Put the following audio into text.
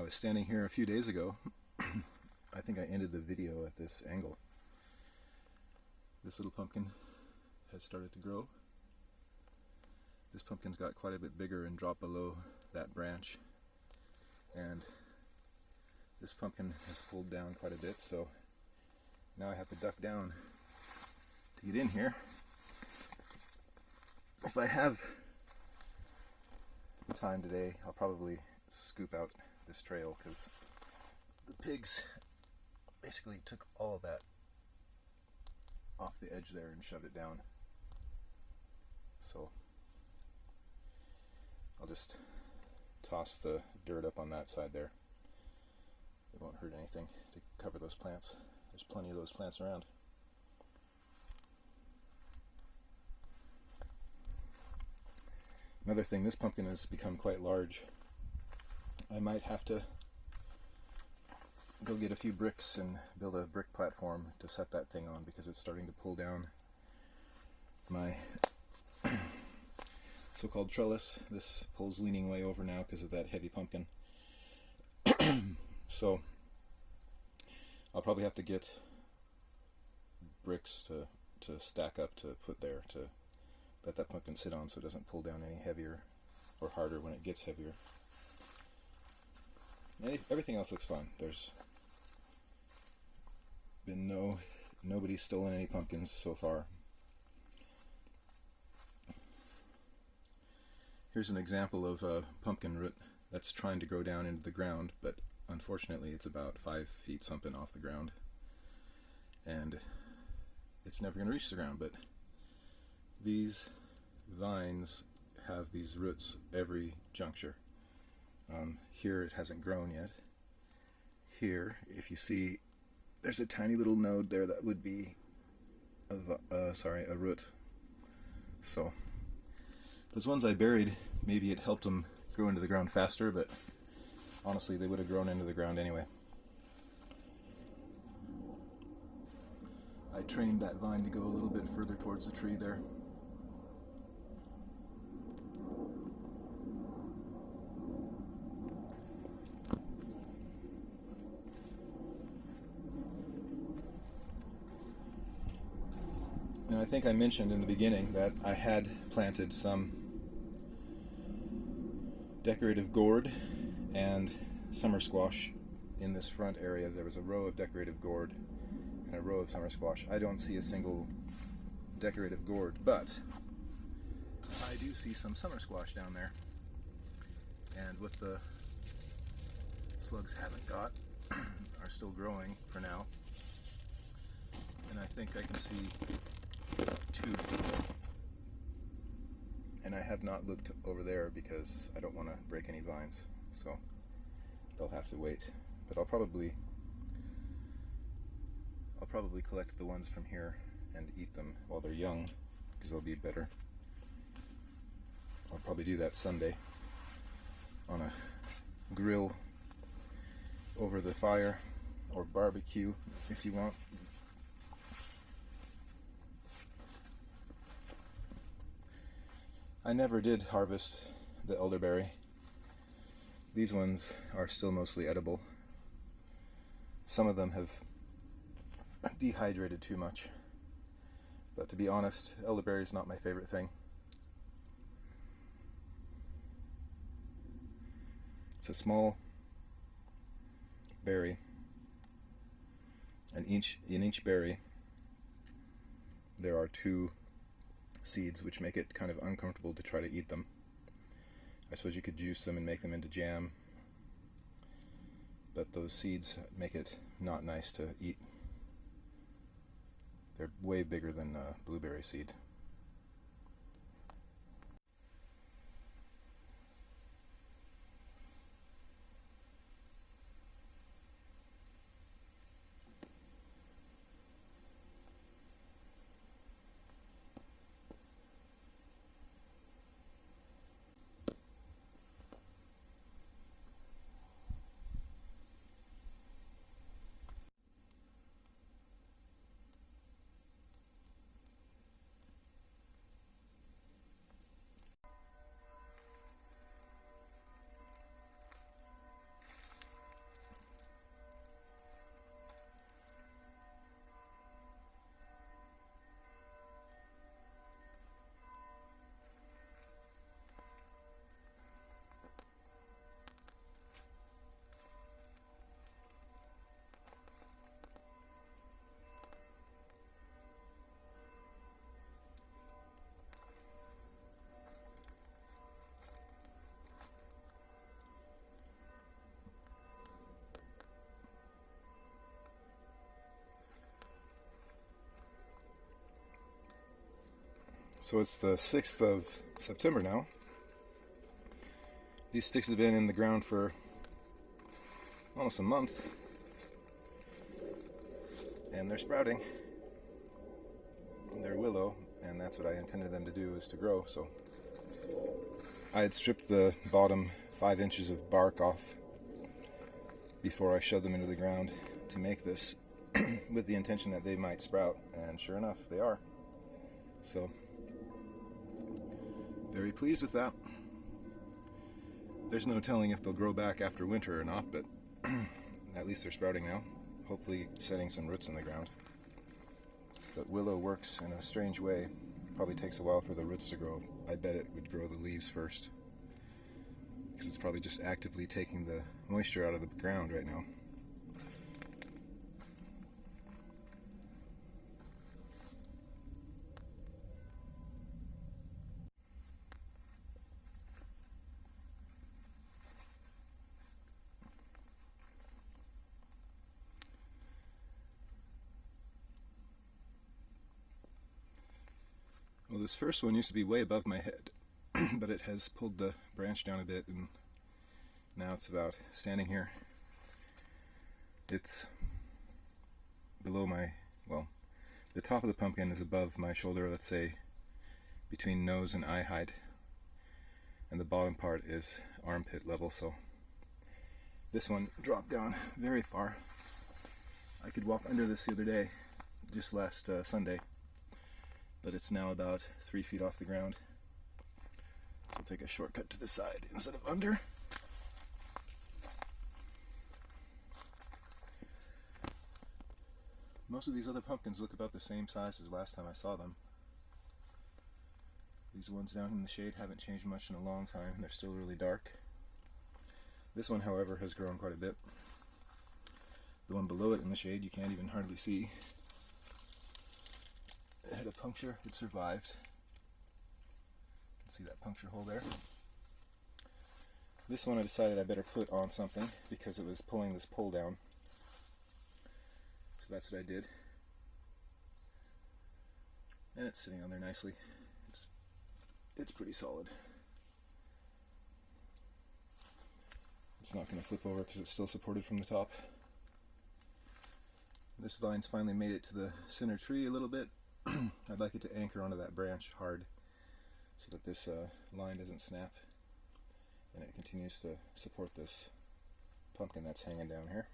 was standing here a few days ago. I think I ended the video at this angle. This little pumpkin has started to grow. This pumpkin's got quite a bit bigger and dropped below that branch. And this pumpkin has pulled down quite a bit, so now I have to duck down to get in here. If I have time today, I'll probably scoop out this trail because the pigs basically took all of that off the edge there and shoved it down. So I'll just toss the dirt up on that side there. It won't hurt anything to cover those plants. There's plenty of those plants around. Another thing, this pumpkin has become quite large. I might have to go get a few bricks and build a brick platform to set that thing on because it's starting to pull down my so-called trellis. This pole's leaning way over now because of that heavy pumpkin. So I'll probably have to get bricks to stack up to put there to let that pumpkin sit on so it doesn't pull down any heavier or harder when it gets heavier. Everything else looks fine. There's been nobody's stolen any pumpkins so far. Here's an example of a pumpkin root that's trying to grow down into the ground, but unfortunately it's about 5 feet something off the ground and it's never going to reach the ground. But these vines have these roots every juncture. Here it hasn't grown yet. Here, if you see, there's a tiny little node there that would be a root. So those ones I buried, maybe it helped them grow into the ground faster, but honestly they would have grown into the ground anyway. I trained that vine to go a little bit further towards the tree there. And I think I mentioned in the beginning that I had planted some decorative gourd and summer squash in this front area. There was a row of decorative gourd and a row of summer squash. I don't see a single decorative gourd, but I do see some summer squash down there. And what the slugs haven't got are still growing for now. And I think I can see 2. And I have not looked over there because I don't want to break any vines, so they'll have to wait. But I'll probably collect the ones from here and eat them while they're young because they'll be better. I'll probably do that Sunday on a grill over the fire, or barbecue if you want. I never did harvest the elderberry. These ones are still mostly edible. Some of them have dehydrated too much. But to be honest, elderberry is not my favorite thing. It's a small berry, and in each berry there are 2 seeds, which make it kind of uncomfortable to try to eat them. I suppose you could juice them and make them into jam, but those seeds make it not nice to eat. They're way bigger than a blueberry seed. So it's the 6th of September now. These sticks have been in the ground for almost a month, and they're sprouting. They're willow, and that's what I intended them to do, is to grow. So I had stripped the bottom 5 inches of bark off before I shoved them into the ground to make this with the intention that they might sprout, and sure enough, they are. So, very pleased with that. There's no telling if they'll grow back after winter or not, but at least they're sprouting now, hopefully setting some roots in the ground. But willow works in a strange way. Probably takes a while for the roots to grow. I bet it would grow the leaves first, because it's probably just actively taking the moisture out of the ground right now. Well, this first one used to be way above my head, but it has pulled the branch down a bit, and now it's about standing here. It's below my, well, the top of the pumpkin is above my shoulder, let's say between nose and eye height, and the bottom part is armpit level, so this one dropped down very far. I could walk under this the other day, just last Sunday, but it's now about 3 feet off the ground. So I'll take a shortcut to the side instead of under. Most of these other pumpkins look about the same size as last time I saw them. These ones down in the shade haven't changed much in a long time. They're still really dark. This one, however, has grown quite a bit. The one below it in the shade you can't even hardly see. It had a puncture. It survived. You can see that puncture hole there. This one I decided I better put on something because it was pulling this pole down. So that's what I did. And it's sitting on there nicely. It's pretty solid. It's not going to flip over because it's still supported from the top. This vine's finally made it to the center tree a little bit. I'd like it to anchor onto that branch hard so that this line doesn't snap, and it continues to support this pumpkin that's hanging down here.